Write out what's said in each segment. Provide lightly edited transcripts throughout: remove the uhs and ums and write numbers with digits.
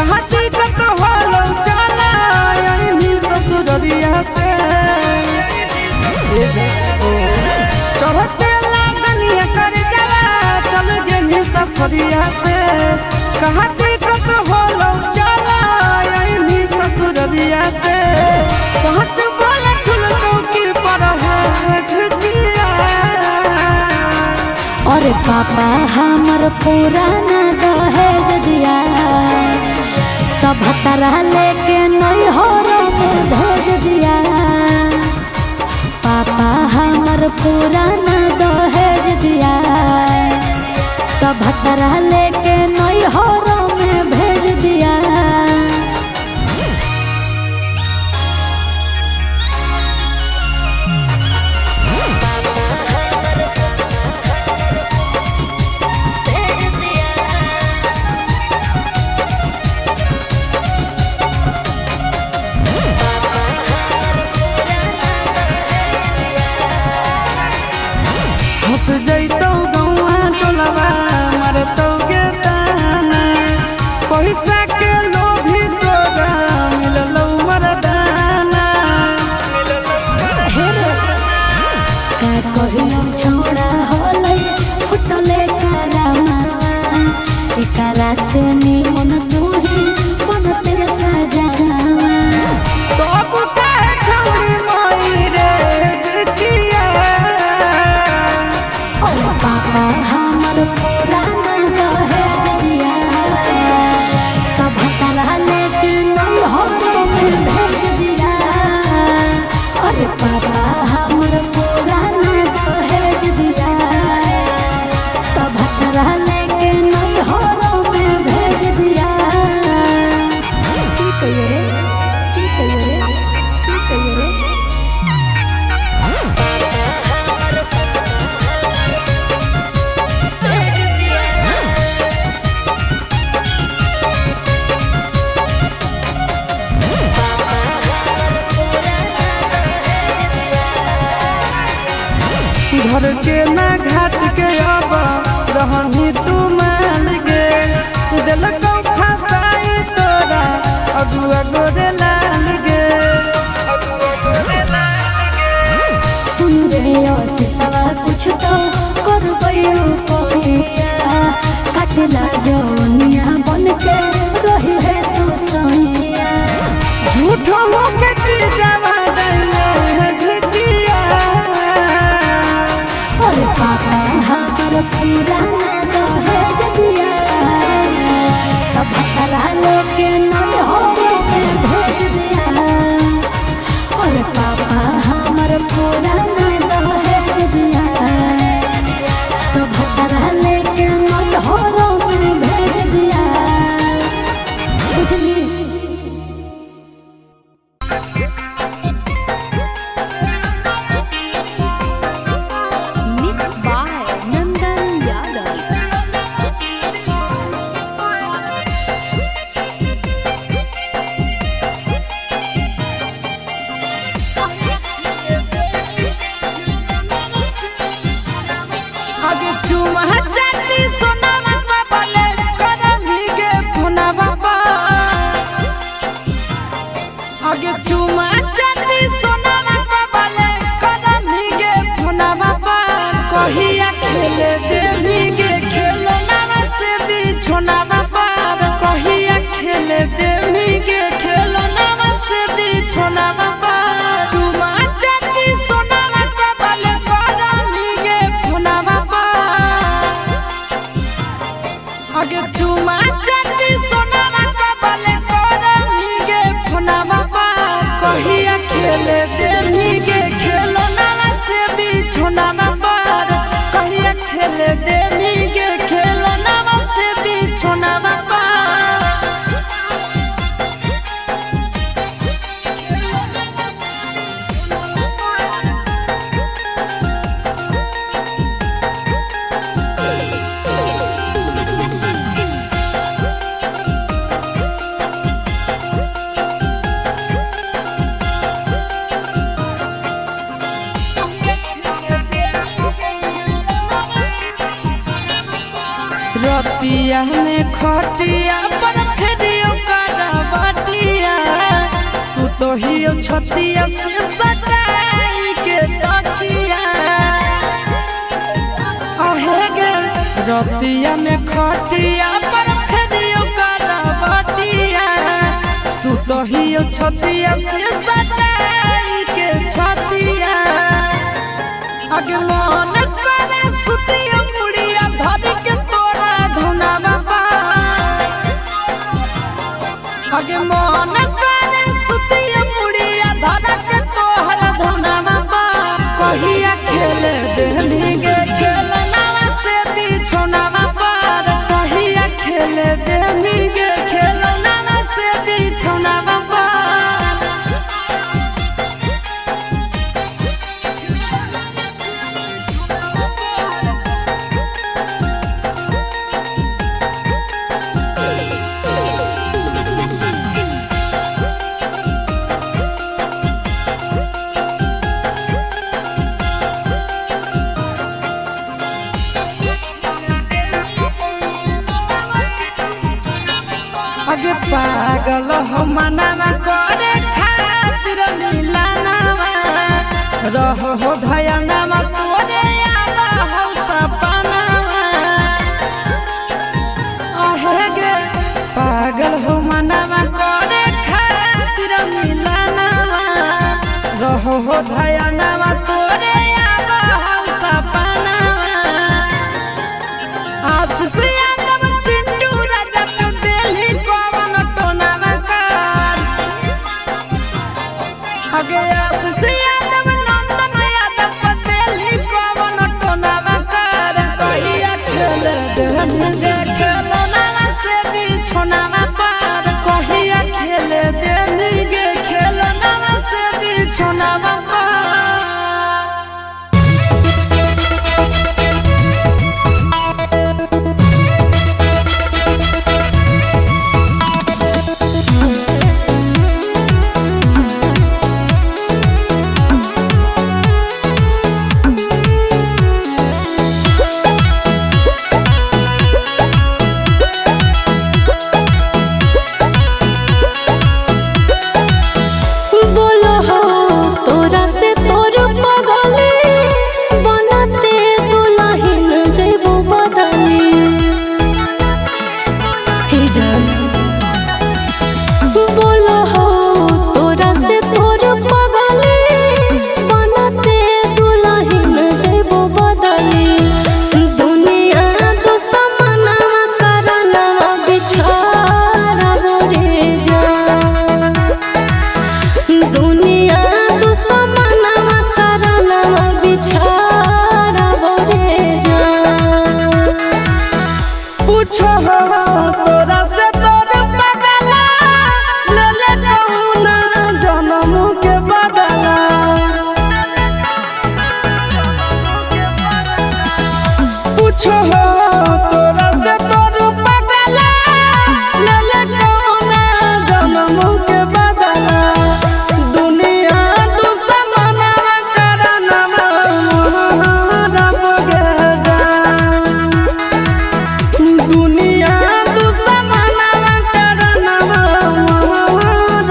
कहती तो होलो चला यही ससुरिया से चढ़ते लागनिया कर जवा चल गेनी सफरिया से कहती तो होलो चला यही ससुरिया से पहुँच बोले छुल चौकी पर है ढिकिया। और पापा हमर पुराना दहेज दिया तब भतरा लेके नैहर में भेज दिया। पापा हमर पुराना दहेज दिया तब भतरा लेके नैहर में भेज दिया। हंस जैतौ गौआ टोलवा मरतौ गे ताना पैसा के लोभी तोरा मिललौ मरदाना। का कहियो छोड़ा होलै फुटले करामा एकरा से निमन तुही बनते सजावा। तब काहे छौरी माई रे ढिकिया। पापा हमर पुराना दहेज दिया तब भतरा लेके नैहर में भेज दिया। अरे पापा हमर पुराना दहेज दिया तब भतरा लेके नैहर में भेज दिया। की कहियो रे की कहियो रे की कहियो रे। घर के ना घाट के अब रहनी तू मान गे दिलकौ फसाई तोरा अगुआ गोरे लाल गे। सुन रे सिसवा कुछ तो करबैयो कोइया काटला जौनिया बन के रही है तू सैया। झूठो होके चीजवा दैले ढिकिया। अरे पापा हमर पुराना दहेज दिया तब भतरा लेके नैहर में भेज दिया। अरे पापा हमर पुराना दहेज दिया तब भतरा लेके नैहर में भेज दिया। बुझली। Mixed by Nandan Yadav. आगे चुमा चाटी सोनावा बाबले करमी गे पुना बाबा। आगे चुमा चाटी सोनावा बाबले करमी गे पुना बाबा। कहिया खेले देवी गे खेलो नावा से बिछोना बाबा। कहिया खेले देवी गे खेलो नावा से बिछोना बाबा। चुमा चाटी सोनावा बाबले करमी गे पुना बाबा। आगे चुमा चाटी सोनावा बाबले करमी गे पुना बाबा। कहिया खेले देवी गे खेलो नावा से बिछोना बाबा। कहिया खेले देवी गे खेलो नावा से बिछोना बाबा। रतिया में खटिया पर फेरियो का सुतहियो छतिया से सटाई के तकिया आहे गे रतिया में खटिया पर फेरियो करवटिया सुतहियो छतिया से सटाई के छतिया आगे मन करे सुतियो मुड़िया धर के तोरा धुनावा बा आगे मन करे सुतियो मुड़िया धर के तोहरा धुनावा बा कहिया खेले देहनी गे खेलना से बिछोनावा पार कहिया खेले देहनी गे खेलना से बिछोनावा पार आगे पागल हो मनावा करे खातिर मिलानावा रहो हो धयनावा तोरे आवा हो सपनावा आहे गे पागल हो मनावा करे खातिर मिलानावा रहो हो धयनावा तोरे आवा हो सपनावा आशीष यादव चिंटू राजा के दिल्ली कौन टोनावा कार आगे आशीष यादव नंदन यादव के दिल्ली कौन टोनावा कार कहिया खेले देहनी गे खेलना से बिछोनावा पार कहिया खेले देहनी गे खेलना से बिछोनावा पार बोलो हो तोरा से तोर पगली बनते दुल्हन जइबो बदली हे जान बोलो हो तोरा से तोर पगली बनते दुल्हन जइबो बदली दुनिया दुश्मना करना बिछारबो रे जान दुनिया दुश्मना करना बिछारबो रे जान पूछो हो तोरा से तोर पगला ले ले कौना जन्म के बदला पूछो हो तोरा से तोर पगला ले ले कौना जन्म के बदला दुनिया दुश्मना करना रब गे जान दुनिया दुश्मना करना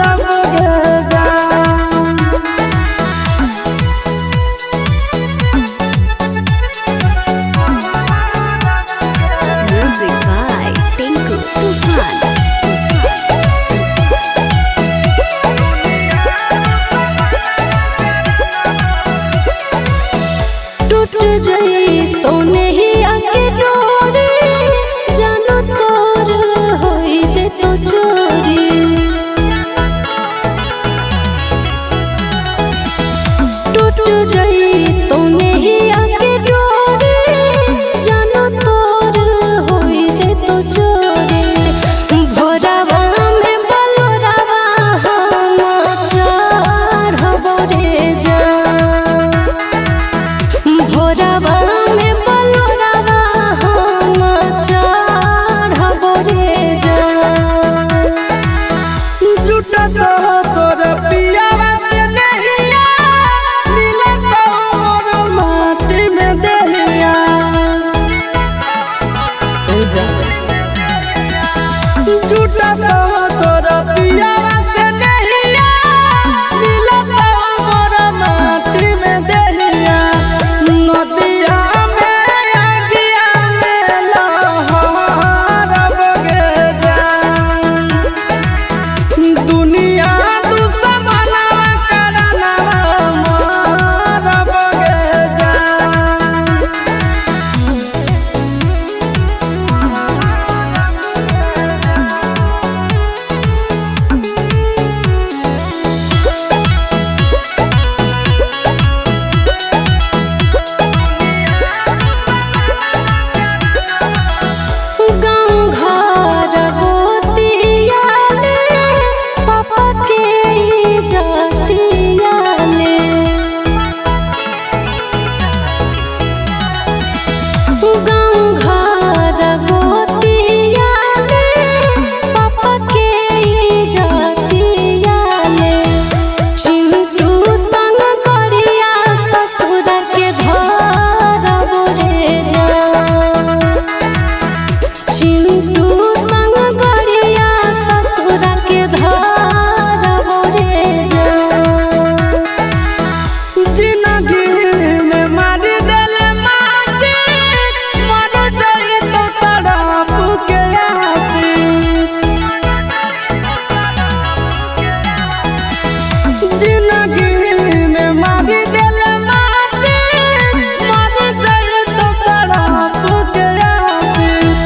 रब गे जान Music by Tinku Tufan. टूट जई तो नहीं आके डोरी जानो तोर होई जे तो चोरी टूट जई तो नहीं आके डोरी जानो तोर होई जे तो चोरी भोरावा में बलोरावा हम चढ़बो रे जान भोरावा में बलोरावा हम चढ़बो रे जान झूठा तो तोर पियावा से नहीं मिले तो जिंदगी में मारी दिल माटी मर जाए तो तड़प के आशीष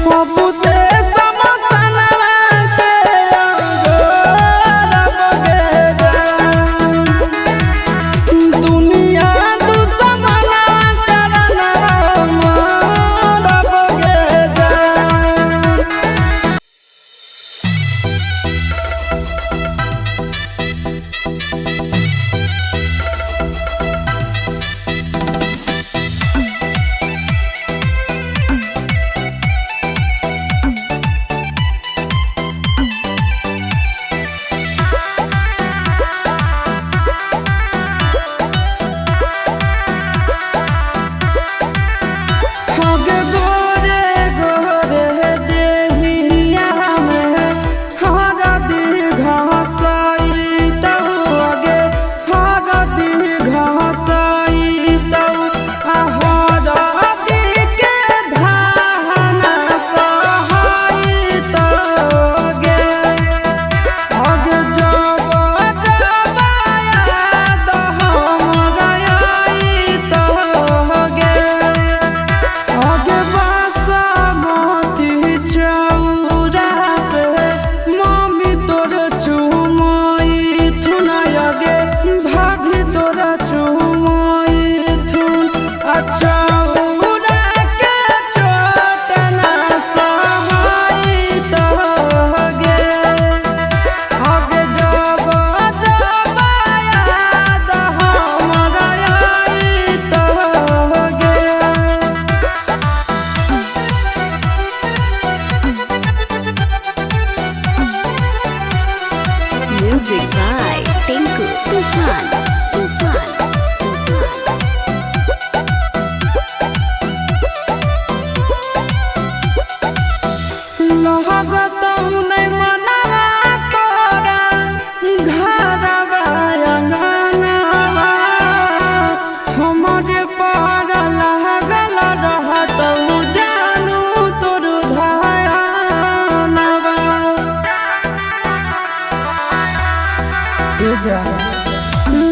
पप्पू से समसन के अंगोरब गे दुनिया दुश्मन करना मारब गे हगे गोरे गोरे देहिया में हरदी घासई तो हगे हरदी घासई तो हरदी के धान सहाई तो गे हगे जब याद हमरा आई तो गे आगे बासमती चौरा से मम्मी तोर चुमई थुन आगे भाभी तोरा चुमई थुन अच्छा के चोट ना सहाई तो गे आगे जब याद हमरा आई तो गे Music by Tinku Tufan. Tufan. लगत नहीं मनवा तोरा घरवा अंगनवा हमरे पर लागल रहत जानू तोर धयानवा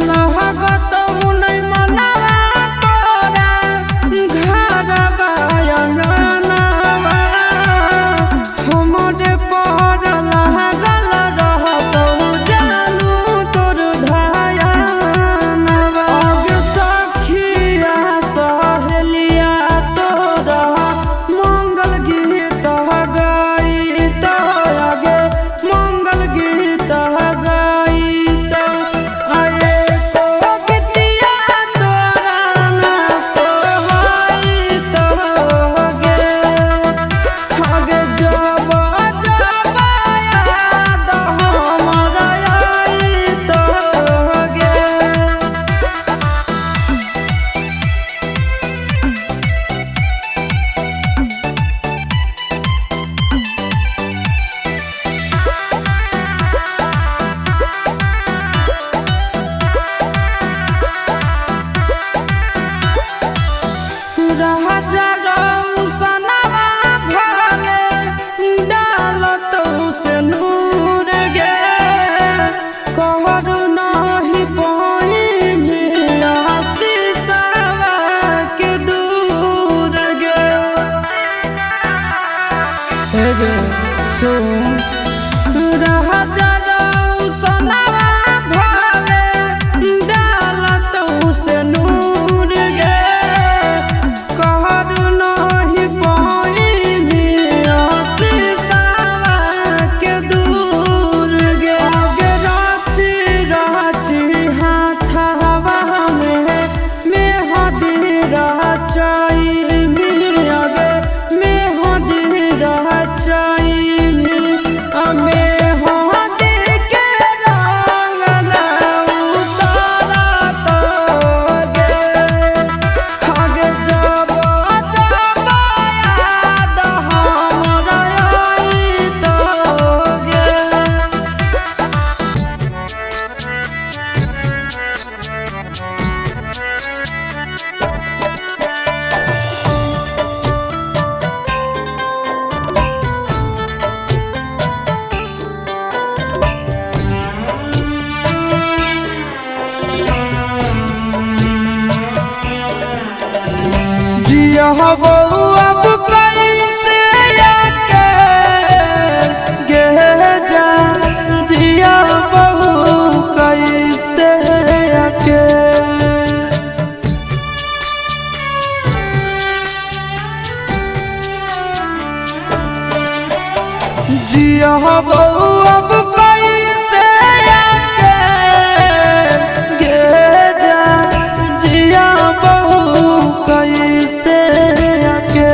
लगत नहीं मनवा तोरा घरवा अंगनवा हमरे पर लागल रहत जानू तोर धयानवा आगे सखिया सहेलिया तोरा मंगल गीत गाई तो आगे मंगल गीत गाई तो आए तो गीत जिया बहू अब कैसे आके गे जा जिया बहू कैसे आके जिया बहू अब कैसे आके गे जा जिया बहू कैसे आके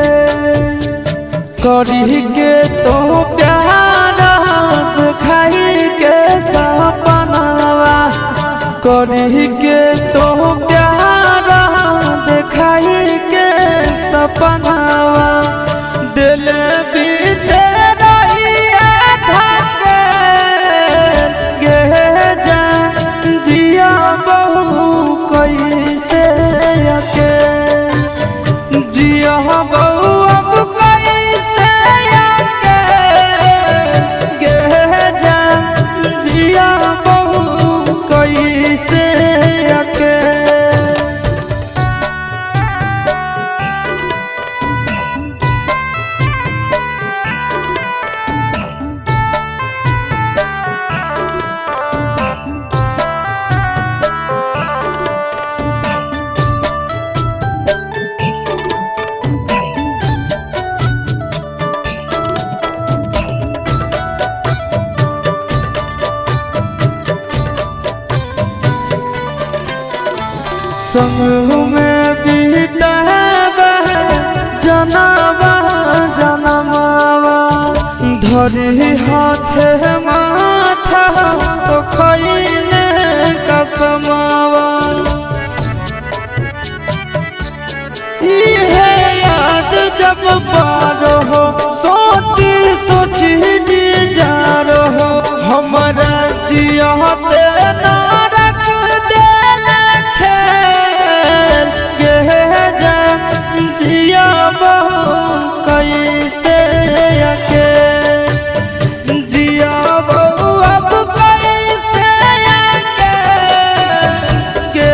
करी के तो प्यार दिखाई के सपनावा करी के तो प्यार दिखाई के सपनावा दिल बीच रहिया धके गे जा जिया बहू कैसे आके जिया बहू अब कैसे आके गे जा जिया बहू कैसे आके संग में बीतावा जनवा जनमावा धरी हाथे माथा तो खैने कसमावा इहे याद जब पारो हो सोची सोची जी जा रहो हमारा जियाते ना रख देला ठेल गे जा जिया बहू कैसे आके जिया बहू अब कैसे आके गे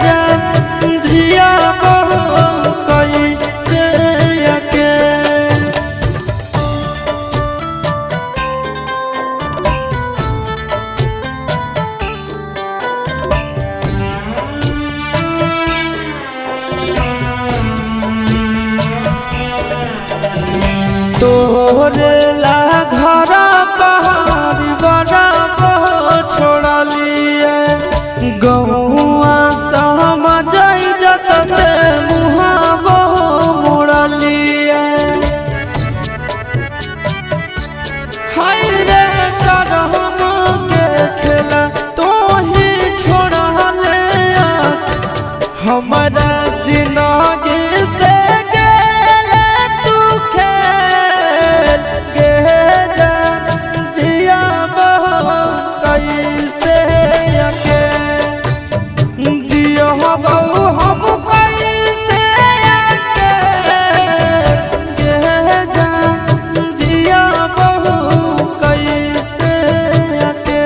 जा जिया बहू कैसे आके तोरे ला घर पहाड़ी बड़ा छोड़ा लिए गहुआ समझ जत से मुहा मोड़ा लिए हाय रे करम के खेला तो ही छोड़ा ले हमारा जिंदगी से गेले तू खेल गे जा जिया बहू कैसे आके जिया बहू हम कैसे आके गे जा जिया बहू कैसे आके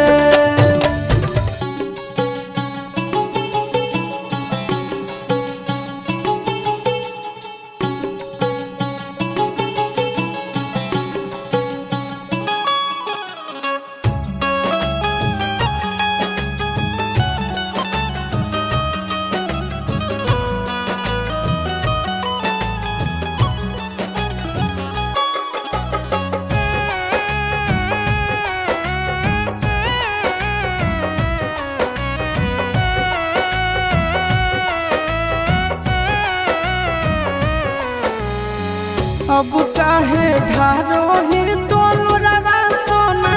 अब काहे ढारो ही तोलुरवा सोना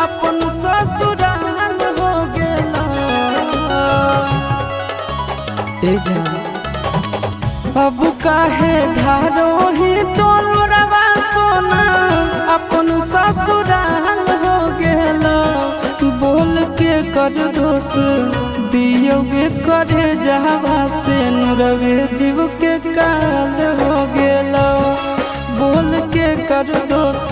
अपन ससुराल हो गेला ए जा अब काहे ढारो ही तोलुरवा सोना अपन ससुराल हो गेला बोल के कर दोष दियोगे करे जहवा से नुरवे जीव के काल हो गेला बोल के कर दोष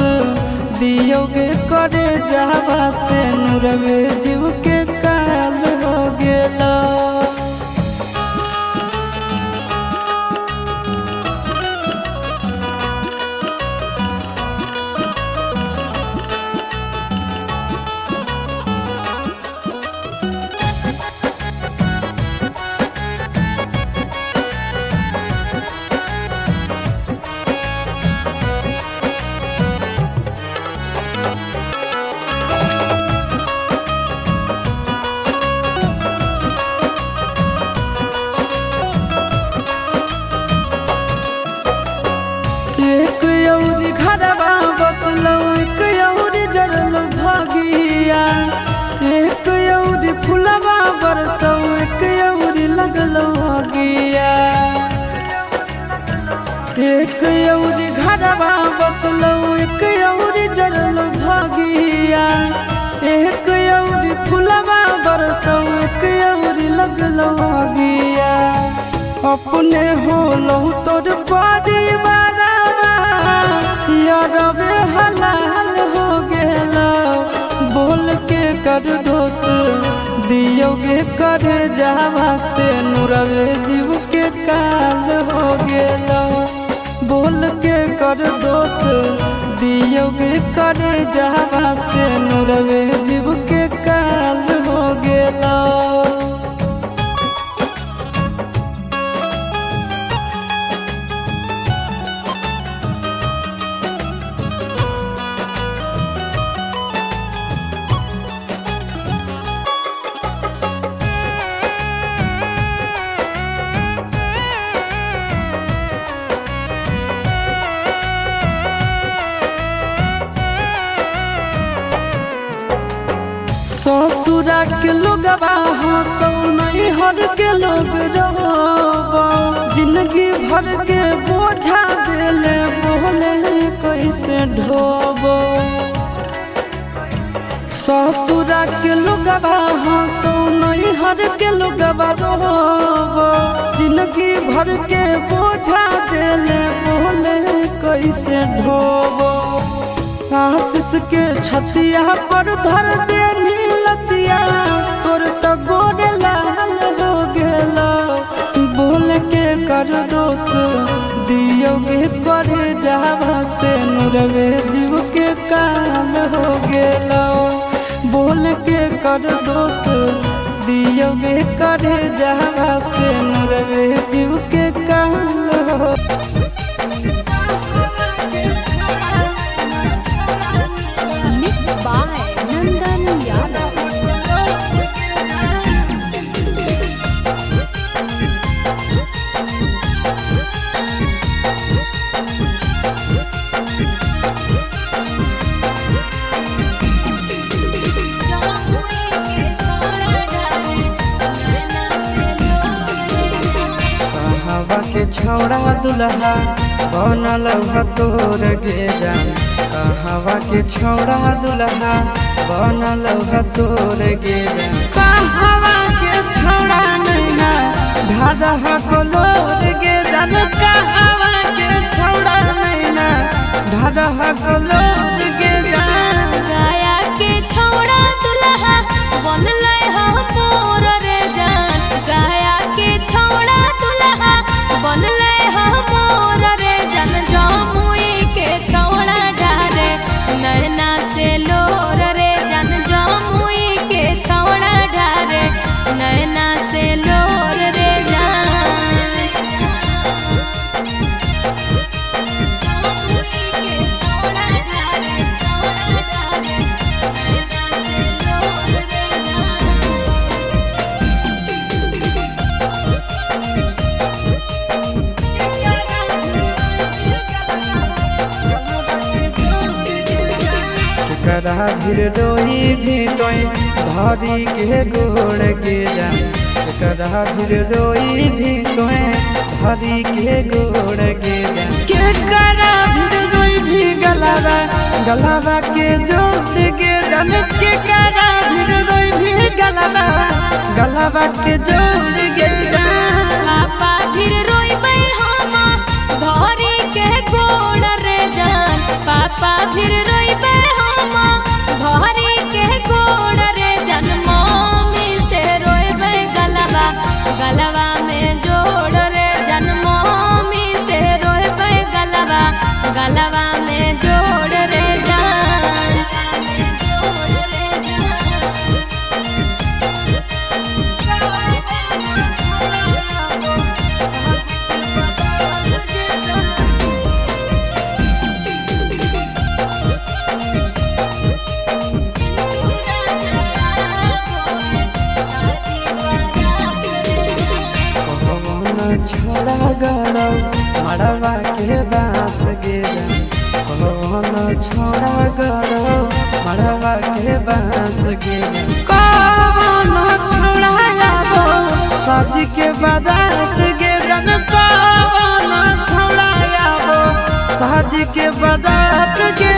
दियोगे करे जहवा से नुरवे जीव के काल हो गेला घरवा बसलो एक औरी जरल भागिया एक औरी फुलवा बरसो एक औरी लगलो आगिया अपने होलो तोर परिवारवा यारवे हलाल हो गेलो बोल के कर दोष दियोगे कर जावा से नुरवे जीव के काल हो गेलो बोल के कर दोष दियोगे कर जावा से नुरवे जीव के काल हो गेलो। ससुरा के लोगवा हंसौ नहीं हर के लोग रोबो जिंदगी भर के बोझा देले बोले कैसे ढोबो ससुरा के लोगवा हंसौ नहीं हर के लोगवा रोबो जिंदगी भर के बोझा देले बोले कैसे ढोबो आशीष के छतिया पर धर दे नीलतिया तोर तो गोरे लाल हो गेलो बोल के कर दोष दियोगे करे जावा से नुरवे जीव के काल हो गेलो बोल के कर दोष दियोगे करे जावा से नुरवे जीव के काल हो। Mixed by Nandan Yadav. कहवा के छौड़ा दुल्हा बनल तोर गेजा कहवा के छौड़ा दुल्हा बनल तोर गेजा कहवा के छौड़ा नैना ढाढा कलोर गेजा कहवा के छौड़ा नैना ढाढा कलोर गेजा गाया के छौड़ा दुल्हा बनले मोर रे जान गाया के छौड़ा दुल्हा बनले मोर रे जान जमुई के छौड़ा डारे नैना से लोर रे जान जमुई के छौड़ा डारे नैना से लोर रे जान करा भीर रोई भी तोय धरी के गोड़ गेजा करा भीर रोई भी तोय धरी के गोड़ गेजा के करा भीर रोई भी गलावा के जोत गेजा के करा भीर रोई भी गलावा के जोत गेजा पापा फिर रोइबै हम धरी के गोड़ रे जान पापा फिर रोइबै हम धरी के गोड़ रे जान मम्मी से रोइबै गलवा में जोड़ रे जान मम्मी से रोइबै गलवा में जोड़ रे जान छोड़ा गड़ो मड़वा के बांस गेजा कौन छोड़ा गड़ो मड़वा के बांस गेजा कौन छोड़ा आबो साज के बारात गेजा कौन छोड़ा आबो साज आज के बारात के